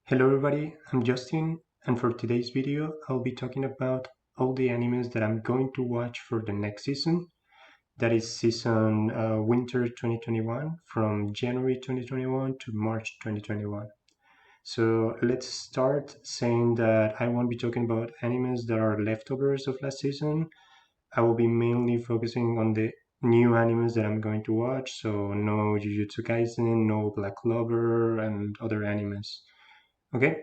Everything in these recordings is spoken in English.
Hello everybody, I'm Justin, and for today's video I'll be talking about all the animes that I'm going to watch for the next season. That is season winter 2021 from January 2021 to March 2021. So let's start saying that I won't be talking about animes that are leftovers of last season. I will be mainly focusing on the new animes that I'm going to watch, so no Jujutsu Kaisen, no Black Clover, and other animes. Okay,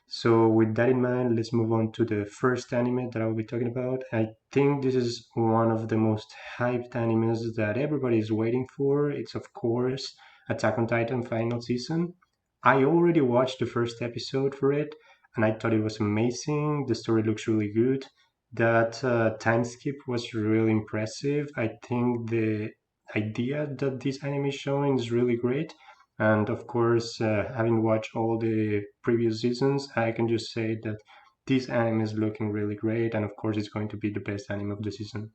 so with that in mind, let's move on to the first anime that I'll be talking about. I think this is one of the most hyped animes that everybody is waiting for. It's, of course, Attack on Titan final season. I already watched the first episode for it, and I thought it was amazing. The story looks really good. That time skip was really impressive. I think the idea that this anime is showing is really great, and of course, having watched all the previous seasons, I can just say that this anime is looking really great, and of course, it's going to be the best anime of the season.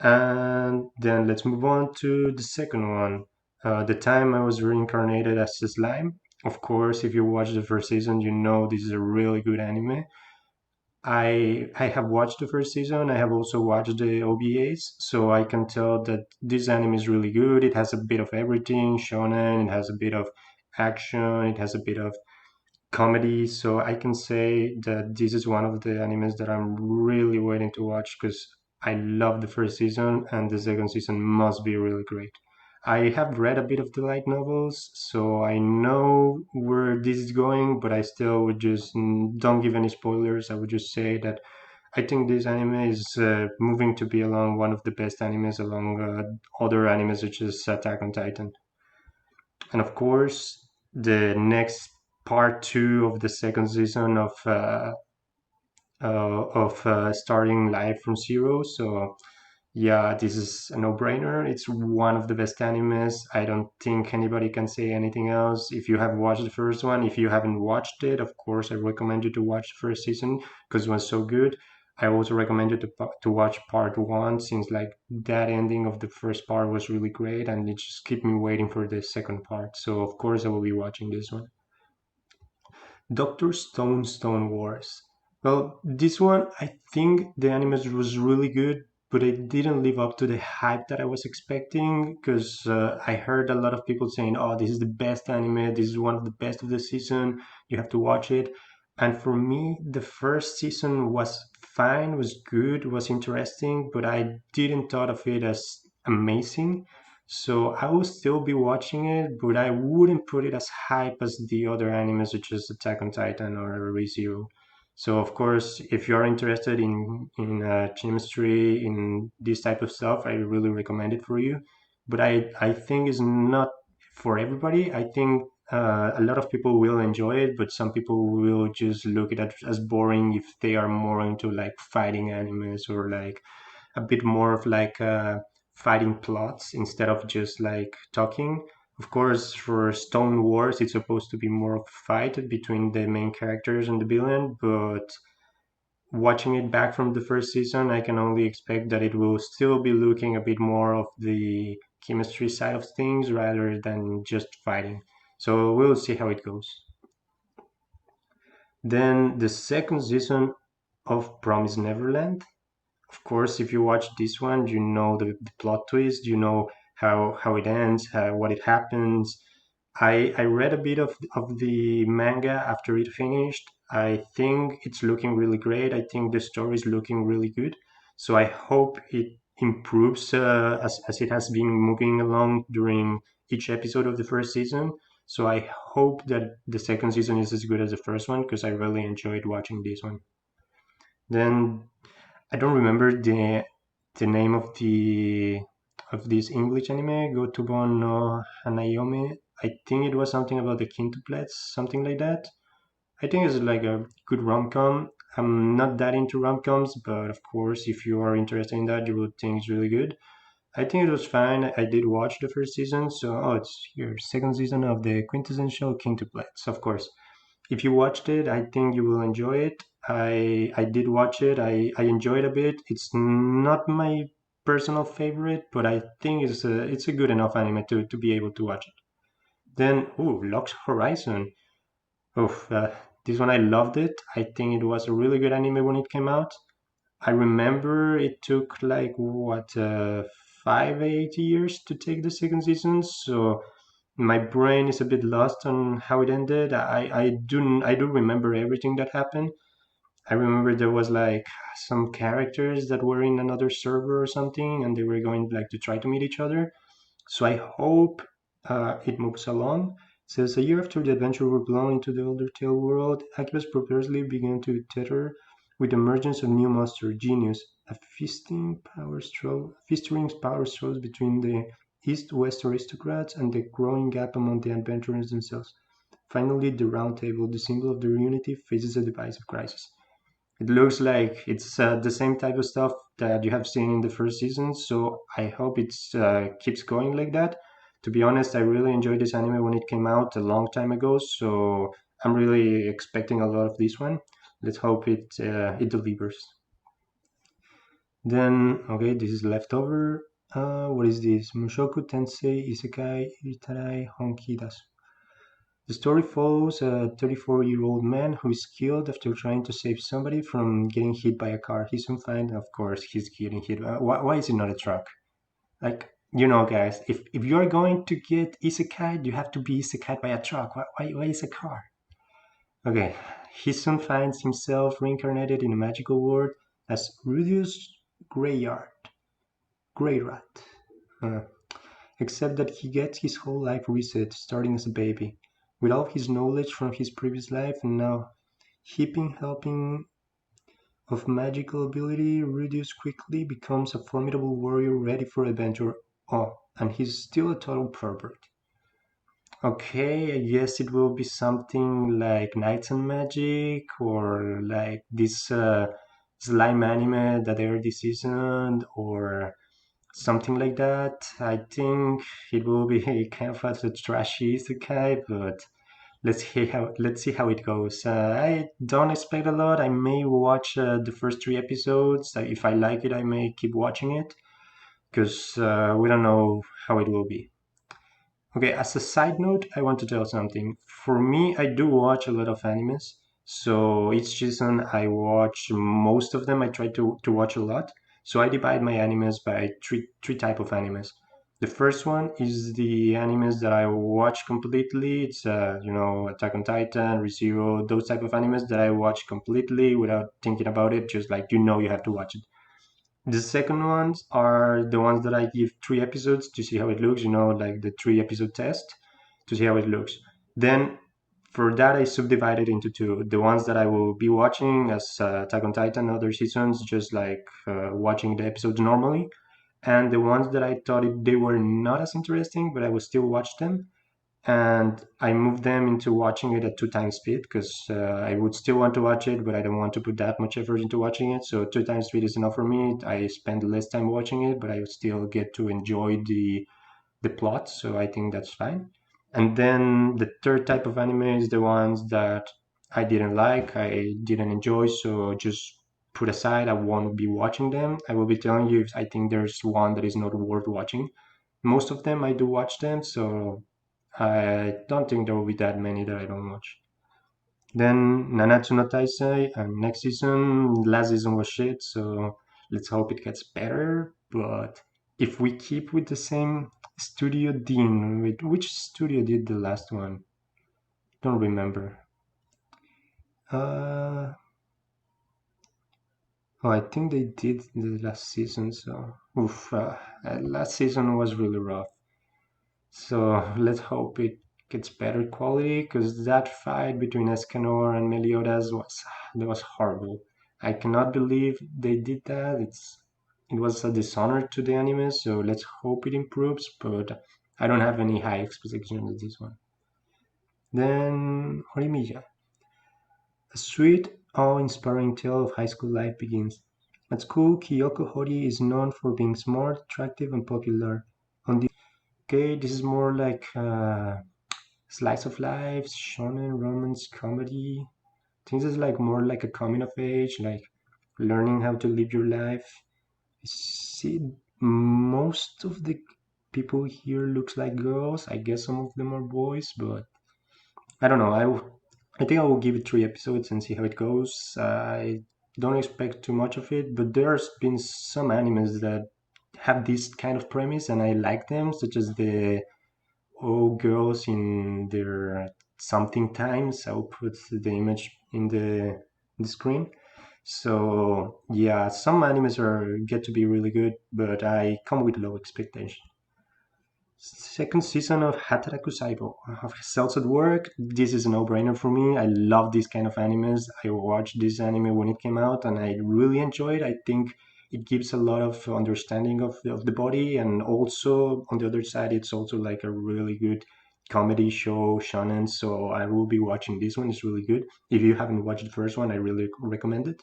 And then let's move on to the second one. The time I was reincarnated as a slime. Of course, if you watch the first season, you know this is a really good anime. I have watched the first season. I have also watched the OVAs, so I can tell that this anime is really good. It has a bit of everything, shonen. It has a bit of action. It has a bit of comedy. So I can say that this is one of the animes that I'm really waiting to watch because I love the first season, and the second season must be really great. I have read a bit of the light novels, so I know where this is going, but I still would just don't give any spoilers. I would just say that I think this anime is moving to be along one of the best animes along other animes such as Attack on Titan. And of course, the next part two of the second season of starting live from zero. So yeah, this is a no-brainer. It's one of the best animes. I don't think anybody can say anything else. If you have watched the first one, if you haven't watched it, of course, I recommend you to watch the first season because it was so good. I also recommend you to watch part one since like that ending of the first part was really great and it just kept me waiting for the second part. So of course I will be watching this one. Doctor Stone Wars. Well, this one, I think the anime was really good, but it didn't live up to the hype that I was expecting because I heard a lot of people saying, oh, this is the best anime, this is one of the best of the season, you have to watch it. And for me, the first season was fine, was good, was interesting, but I didn't thought of it as amazing. So I will still be watching it, but I wouldn't put it as hype as the other animes such as Attack on Titan or ReZero. So of course, if you're interested in chemistry, in this type of stuff, I really recommend it for you. But I think it's not for everybody. I think a lot of people will enjoy it, but some people will just look at it as boring if they are more into like fighting animes or like a bit more of like fighting plots instead of just like talking. Of course, for Stone Wars, it's supposed to be more of a fight between the main characters and the villain, but watching it back from the first season, I can only expect that it will still be looking a bit more of the chemistry side of things rather than just fighting. So we'll see how it goes. Then the second season of Promise Neverland. Of course, if you watch this one, you know the plot twist, you know how it ends, what it happens. I read a bit of the manga after it finished. I think it's looking really great. I think the story is looking really good. So I hope it improves as it has been moving along during each episode of the first season. So I hope that the second season is as good as the first one because I really enjoyed watching this one. Then I don't remember the name of this English anime, Gotobon no Hanayome. I think it was something about the quintuplets, something like that. I think it's like a good rom-com. I'm not that into rom-coms, but of course, if you are interested in that, you would think it's really good. I think it was fine. I did watch the first season, so oh, it's your second season of the quintessential quintuplets, of course. If you watched it, I think you will enjoy it. I did watch it. I enjoyed a bit. It's not my personal favorite, but I think it's a good enough anime to be able to watch it. Then, ooh, Lux Horizon. Oh, this one I loved it. I think it was a really good anime when it came out. I remember it took like what 5 8 years to take the second season, so my brain is a bit lost on how it ended. I do remember everything that happened. I remember there was like some characters that were in another server or something, and they were going like to try to meet each other. So I hope it moves along. It says a year after the adventure were blown into the Eldertale world, Akiba's purposely began to tether with the emergence of new monster, Genius, a festering power struggle between the East-West aristocrats and the growing gap among the adventurers themselves. Finally, the Round Table, the symbol of their unity, faces a divisive crisis. It looks like it's the same type of stuff that you have seen in the first season, so I hope it keeps going like that. To be honest, I really enjoyed this anime when it came out a long time ago, so I'm really expecting a lot of this one. Let's hope it delivers. Then, okay, this is leftover. What is this? Mushoku Tensei Isekai Itarai Honki Dasu. The story follows a 34-year-old man who is killed after trying to save somebody from getting hit by a car. He soon finds, of course, he's getting hit. Why is it not a truck? Like, guys, if you're going to get isekai, you have to be isekai by a truck. Why is a car? Okay, he soon finds himself reincarnated in a magical world as Rudius Greyart, Greyrat. Uh, except that he gets his whole life reset starting as a baby. With all his knowledge from his previous life and now heaping helping of magical ability, Rudius quickly becomes a formidable warrior ready for adventure. Oh, and he's still a total pervert. Okay, I guess it will be something like Knights and Magic or like this slime anime that aired this season or something like that. I think it will be kind of a trashy isekai, but let's see how it goes. I don't expect a lot. I may watch the first 3 episodes. If I like it, I may keep watching it because we don't know how it will be. Okay, as a side note, I want to tell something. For me, I do watch a lot of animes. So each season I watch most of them. I try to watch a lot. So I divide my animes by three type of animes. The first one is the animes that I watch completely. It's Attack on Titan, ReZero, those type of animes that I watch completely without thinking about it. Just like you have to watch it. The second ones are the ones that I give 3 episodes to see how it looks, like the 3 episode test to see how it looks. Then for that, I subdivided into two. The ones that I will be watching as Attack on Titan, other seasons, just like watching the episodes normally. And the ones that I thought they were not as interesting, but I will still watch them and I moved them into watching it at 2 times speed because I would still want to watch it, but I don't want to put that much effort into watching it. So 2 times speed is enough for me. I spend less time watching it, but I still get to enjoy the plot. So I think that's fine. And then the third type of anime is the ones that I didn't like, I didn't enjoy, so just put aside. I won't be watching them. I will be telling you if I think there's one that is not worth watching. Most of them I do watch them, so I don't think there will be that many that I don't watch. Then Nanatsu no Taisai, and next season, last season was shit, so let's hope it gets better. But if we keep with the same studio Dean, which studio did the last one? Don't remember. Uh, oh, I think they did the last season, so last season was really rough. So let's hope it gets better quality because that fight between Escanor and Meliodas was horrible. I cannot believe they did that. It was a dishonor to the anime, so let's hope it improves, but I don't have any high expectations of this one. Then Horimiya. A sweet, awe-inspiring tale of high school life begins. At school, Kyoko Hori is known for being smart, attractive, and popular. Okay, this is more like slice of life, shonen romance comedy. Things is like more like a coming of age, like learning how to live your life. See, most of the people here looks like girls. I guess some of them are boys, but I don't know. I think I will give it 3 episodes and see how it goes. I don't expect too much of it, but there's been some animes that have this kind of premise, and I like them, such as the all girls in their something times. I'll put the image in the screen. So yeah, some animes are get to be really good, but I come with low expectations. Second season of Hataraku Saibo of Cells at Work. This is a no-brainer for me. I love this kind of animes. I watched this anime when it came out, and I really enjoyed. I think it gives a lot of understanding of the body, and also on the other side, it's also like a really good comedy show, shonen. So I will be watching this one. It's really good. If you haven't watched the first one, I really recommend it.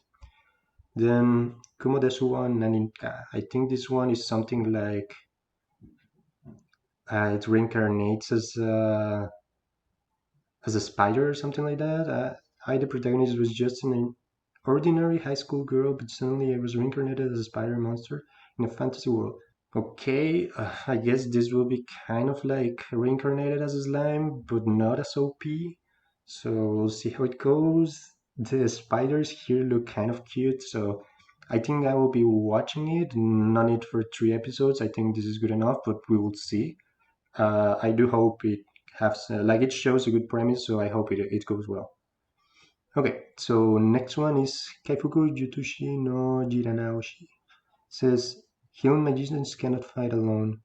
Then Kumo Desu wa Naninka. I think this one is something like it reincarnates as a spider or something like that. The protagonist, was just an ordinary high school girl, but suddenly I was reincarnated as a spider monster in a fantasy world. Okay, I guess this will be kind of like reincarnated as a slime, but not as OP. So we'll see how it goes. The spiders here look kind of cute, so I think I will be watching it. Not it for 3 episodes. I think this is good enough, but we will see. I do hope it has like it shows a good premise, so I hope it goes well. Okay, so next one is Kaifuku Jutushi no Jiranaoshi. Says healing magicians cannot fight alone.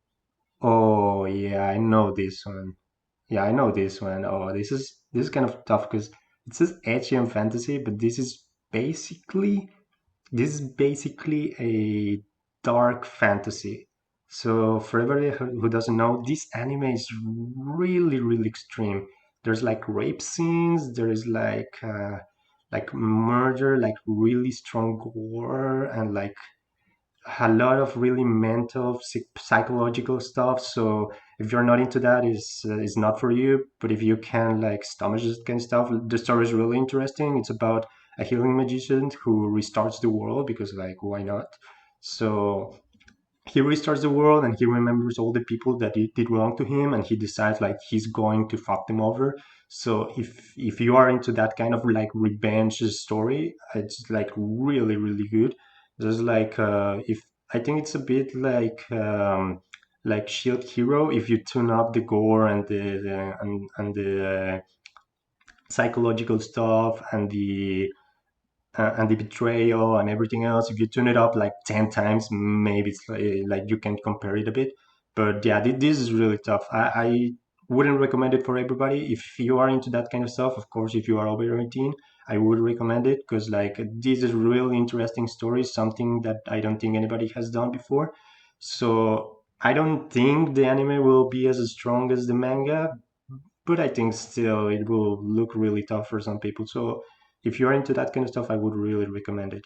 Oh yeah, I know this one. Yeah, I know this one. Oh, this is kind of tough because it says ecchi and fantasy, but this is basically a dark fantasy. So for everybody who doesn't know, this anime is really, really extreme. There's like rape scenes. There is like murder, like really strong gore, and like a lot of really mental psychological stuff. So if you're not into that, is not for you. But if you can like stomach this kind of stuff, the story is really interesting. It's about a healing magician who restarts the world because like why not? So he restarts the world and he remembers all the people that did wrong to him, and he decides like he's going to fuck them over. So if you are into that kind of like revenge story, it's like really, really good. There's like if I think it's a bit like Shield Hero if you tune up the gore and the psychological stuff and the betrayal and everything else. If you tune it up like 10 times, maybe it's like you can compare it a bit. But yeah, this is really tough. I wouldn't recommend it for everybody. If you are into that kind of stuff, of course, if you are over 18, I would recommend it because like this is really interesting story, something that I don't think anybody has done before. So I don't think the anime will be as strong as the manga, but I think still it will look really tough for some people. So if you're into that kind of stuff, I would really recommend it.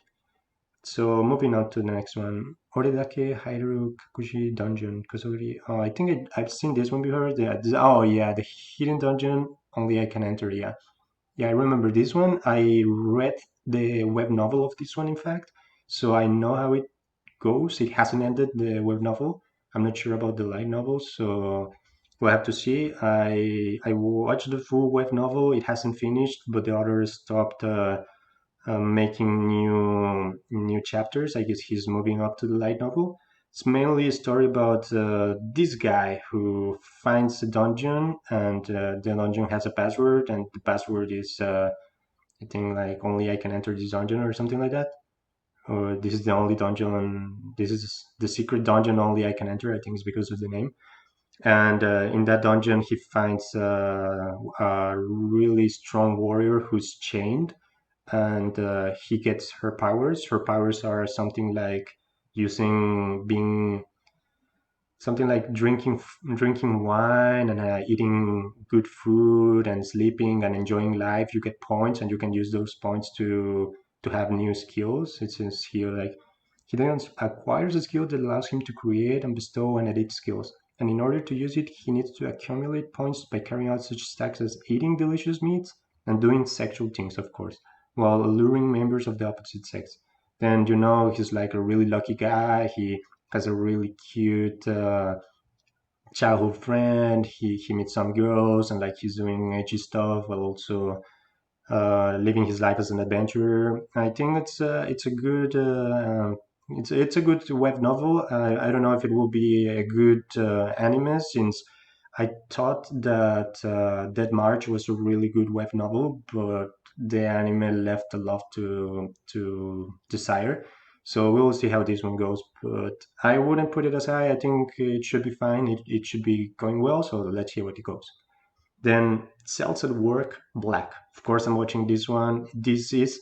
So moving on to the next one, Oredake Hairu Kakushi Dungeon Kosogiri. Oh, I think I've seen this one before. Oh yeah, the hidden dungeon only I can enter. Yeah, yeah, I remember this one. I read the web novel of this one, in fact, so I know how it goes. It hasn't ended the web novel. I'm not sure about the light novel, so we'll have to see. I watched the full web novel. It hasn't finished, but the author stopped making new chapters. I guess he's moving up to the light novel. It's mainly a story about this guy who finds a dungeon, and the dungeon has a password, and the password is I think like only I can enter this dungeon or something like that. Or this is the only dungeon, and this is the secret dungeon only I can enter. I think it's because of the name. And in that dungeon, he finds a really strong warrior who's chained, and he gets her powers. Her powers are something like being something like drinking wine and eating good food and sleeping and enjoying life. You get points, and you can use those points to have new skills. It says here like he then acquires a skill that allows him to create and bestow and edit skills. And in order to use it, he needs to accumulate points by carrying out such tasks as eating delicious meats and doing sexual things, of course, while alluring members of the opposite sex. Then he's like a really lucky guy. He has a really cute childhood friend. He meets some girls and like he's doing edgy stuff while also living his life as an adventurer. I think it's a good it's a good web novel. I don't know if it will be a good anime, since I thought that Dead March was a really good web novel, but the anime left a lot to desire. So we will see how this one goes. But I wouldn't put it as high. I think it should be fine. It should be going well. So let's see what it goes. Then Cells at Work Black. Of course, I'm watching this one. This is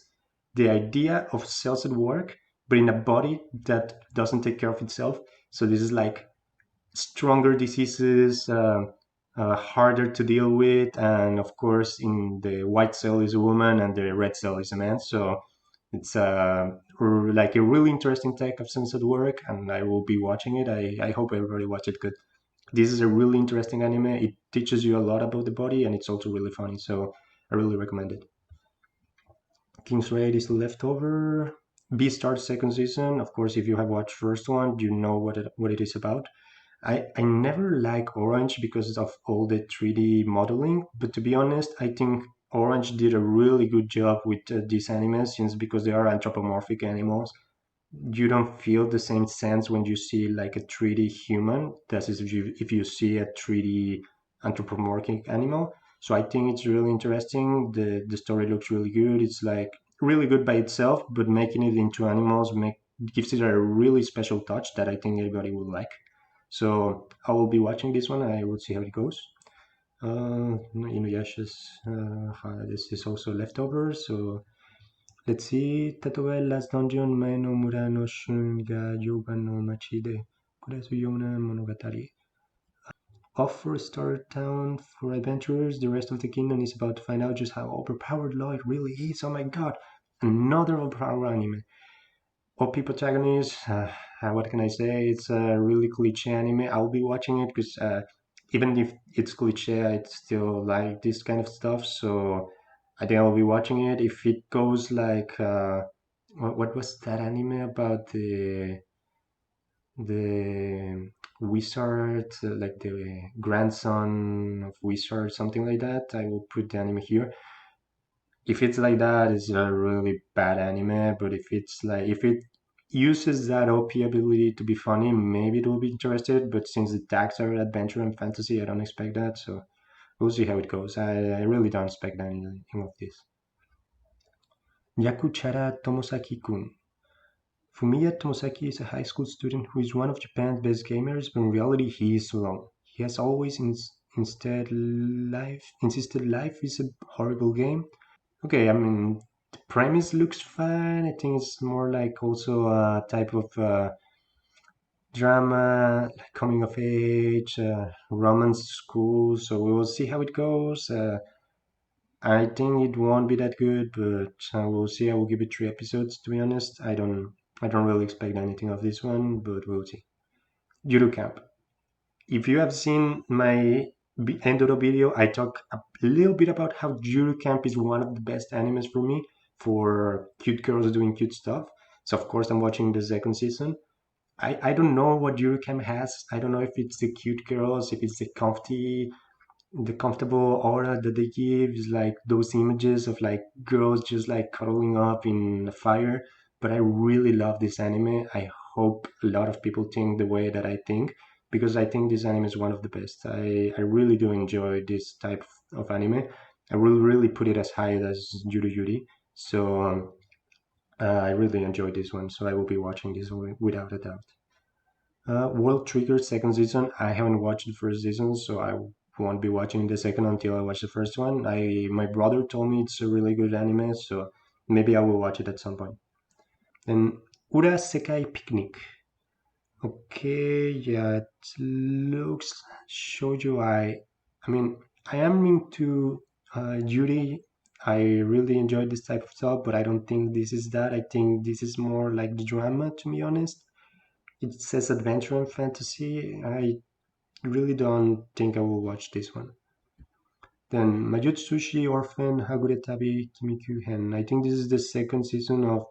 the idea of cells at work, but in a body that doesn't take care of itself. So this is like stronger diseases, harder to deal with, and of course, in the white cell is a woman and the red cell is a man. So it's like a really interesting take of Cells at Work, and I will be watching it. I hope everybody watch it. This is a really interesting anime. It teaches you a lot about the body, and it's also really funny. So I really recommend it. King's Raid is Leftover. Beastars second season. Of course, if you have watched first one, you know what it is about. I never like Orange because of all the 3D modeling, but to be honest, I think Orange did a really good job with these animes, since because they are anthropomorphic animals, you don't feel the same sense when you see like a 3D human as if you see a 3D anthropomorphic animal. So I think it's really interesting. The story looks really good. It's like really good by itself, but making it into animals gives it a really special touch that I think everybody will like. So I will be watching this one. I will see how it goes. Inuyasha's this is also leftovers. So let's see. Tatoe Last Dungeon Mai no Mura no Shun ga Yoga no Machi de Kurasuyona Monogatari. Off for Star Town for adventurers, the rest of the kingdom is about to find out just how overpowered Lloyd really is. Oh my god, another overpowered anime. OP protagonist, what can I say? It's a really cliche anime. I'll be watching it because even if it's cliche, I still like this kind of stuff. So I think I'll be watching it. If it goes like, what was that anime about the wizard, like the grandson of wizard, something like that? I will put the anime here. If it's like that, it's a really bad anime. But if it uses that OP ability to be funny, maybe it will be interested. But since the tags are adventure and fantasy, I don't expect that. So we'll see how it goes. I really don't expect anything of this. Yakuchara Tomosaki-kun. Fumiya Tomosaki is a high school student who is one of Japan's best gamers, but in reality he is alone. He has always insisted life is a horrible game. Okay, I mean, the premise looks fine. I think it's more like also a type of drama, like coming of age, romance school. So we will see how it goes. I think it won't be that good, but we'll see. I will give it 3 episodes. To be honest, I don't really expect anything of this one, but we'll see. Judo Camp. If you have seen my Enduro video, I talk a little bit about how Judo Camp is one of the best animes for me for cute girls doing cute stuff. So of course I'm watching the second season. I don't know what Judo Camp has. I don't know if it's the cute girls, if it's the comfortable aura that they give is like those images of like girls just like cuddling up in a fire. But I really love this anime. I hope a lot of people think the way that I think, because I think this anime is one of the best. I really do enjoy this type of anime. I will really put it as high as Yuri Yuri. So I really enjoyed this one. So I will be watching this one without a doubt. World Trigger second season. I haven't watched the first season, so I won't be watching the second until I watch the first one. I My brother told me it's a really good anime, so maybe I will watch it at some point. Then Ura Sekai Picnic. Okay, yeah, it looks shoujo. I mean, I am into Yuri. I really enjoy this type of stuff, but I don't think this is that. I think this is more like drama, to be honest. It says adventure and fantasy. I really don't think I will watch this one. Then Majutsushi Orphan Haguretabi Kimiku Hen. I think this is the second season of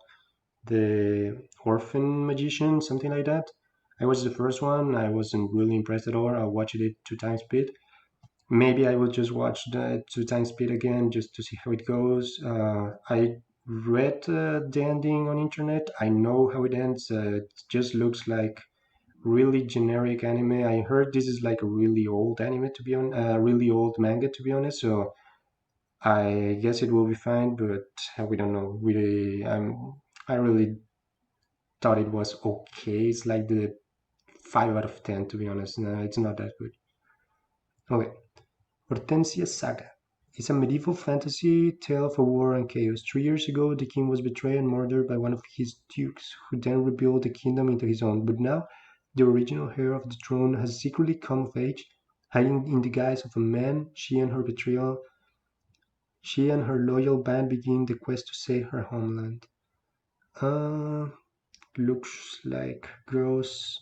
the Orphan Magician, something like that. I watched the first one. I wasn't really impressed at all. I watched it 2 times speed. Maybe I will just watch the two times speed again just to see how it goes. I read the ending on internet. I know how it ends. It just looks like really generic anime. I heard this is like a really old anime to be on, really old manga to be honest. So I guess it will be fine, but we don't know. I really thought it was okay. It's like the 5 out of 10 to be honest. No, it's not that good. Okay, Hortensia Saga. It's a medieval fantasy tale of a war and chaos. 3 years ago, the king was betrayed and murdered by one of his dukes, who then rebuilt the kingdom into his own. But now, the original heir of the throne has secretly come of age, hiding in the guise of a man. She and her loyal band begin the quest to save her homeland. Uh, Looks like girls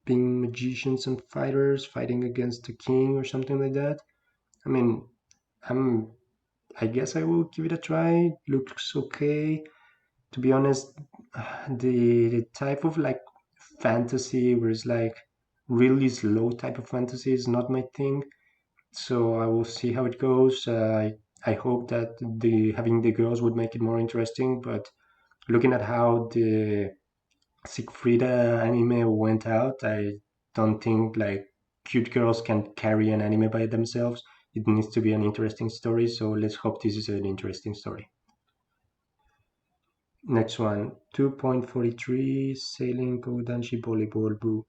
being magicians and fighters fighting against the king or something like that. I mean, I'm I guess I will give it a try. Looks okay. To be honest, the type of like fantasy where it's like really slow type of fantasy is not my thing. So I will see how it goes. I hope that the having the girls would make it more interesting. But looking at how the Siegfrieda anime went out, I don't think like cute girls can carry an anime by themselves. It needs to be an interesting story. So let's hope this is an interesting story. Next one, 2.43, sailing Kodanshi volleyball boo.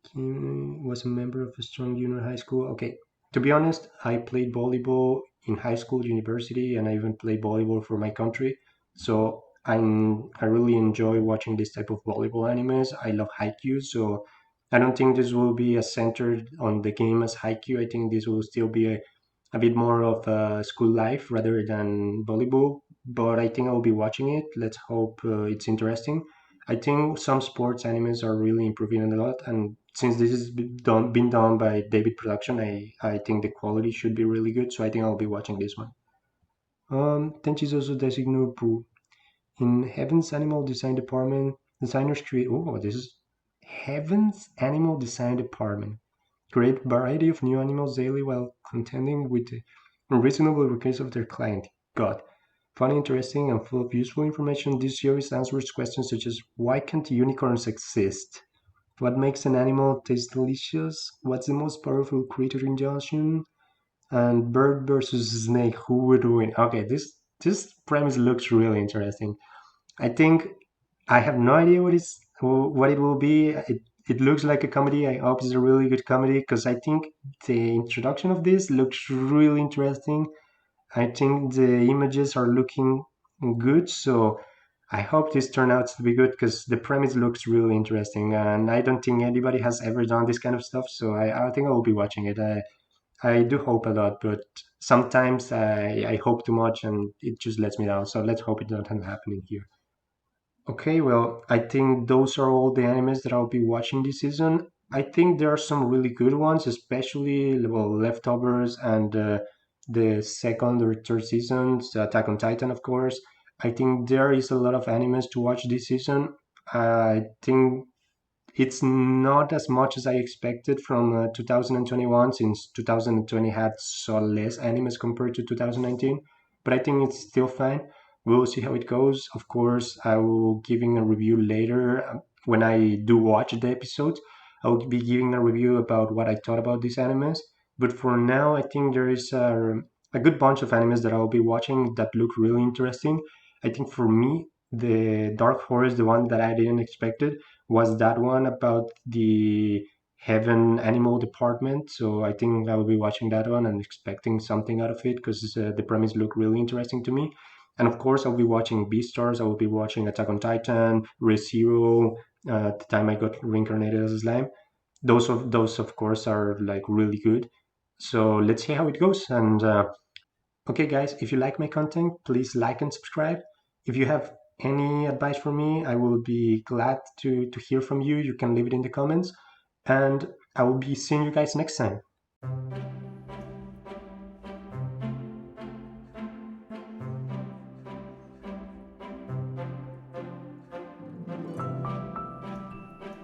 Kim was a member of a strong junior high school. Okay, to be honest, I played volleyball in high school, university, and I even played volleyball for my country. So I really enjoy watching this type of volleyball animes. I love Haikyuu, so I don't think this will be as centered on the game as Haikyuu. I think this will still be a bit more of a school life rather than volleyball. But I think I'll be watching it. Let's hope it's interesting. I think some sports animes are really improving a lot, and since this has been done by David Production, I think the quality should be really good. So I think I'll be watching this one. Tenchizoso Designo Poo. In Heaven's Animal Design Department, designers create. Oh, this is Heaven's Animal Design Department. Create variety of new animals daily while contending with the unreasonable requests of their client. God. Funny, interesting, and full of useful information, this series answers questions such as why can't unicorns exist? What makes an animal taste delicious? What's the most powerful creature in the ocean? And bird versus snake, who would win? Okay, this premise looks really interesting. I think I have no idea what it will be. It looks like a comedy. I hope it's a really good comedy because I think the introduction of this looks really interesting. I think the images are looking good, so I hope this turns out to be good because the premise looks really interesting, and I don't think anybody has ever done this kind of stuff. So I think I will be watching it. I do hope a lot, but sometimes I hope too much and it just lets me down. So let's hope it doesn't happen in here. Okay, well, I think those are all the animes that I'll be watching this season. I think there are some really good ones, especially well, Leftovers and the second or third seasons, Attack on Titan, of course. I think there is a lot of animes to watch this season. I think it's not as much as I expected from 2021, since 2020 had so less animes compared to 2019. But I think it's still fine. We'll see how it goes. Of course, I will giving a review later when I do watch the episodes. I will be giving a review about what I thought about these animes. But for now, I think there is a good bunch of animes that I'll be watching that look really interesting. I think for me, the Dark Horse, the one that I didn't expected, was that one about the Heaven Animal Department. So I think I will be watching that one and expecting something out of it because the premise looked really interesting to me. And of course, I'll be watching Beastars. I will be watching Attack on Titan, Re:Zero. The time I got reincarnated as a slime. Those of course are like really good. So let's see how it goes. And okay, guys, if you like my content, please like and subscribe. If you have any advice for me, I will be glad to hear from you. You can leave it in the comments. And I will be seeing you guys next time.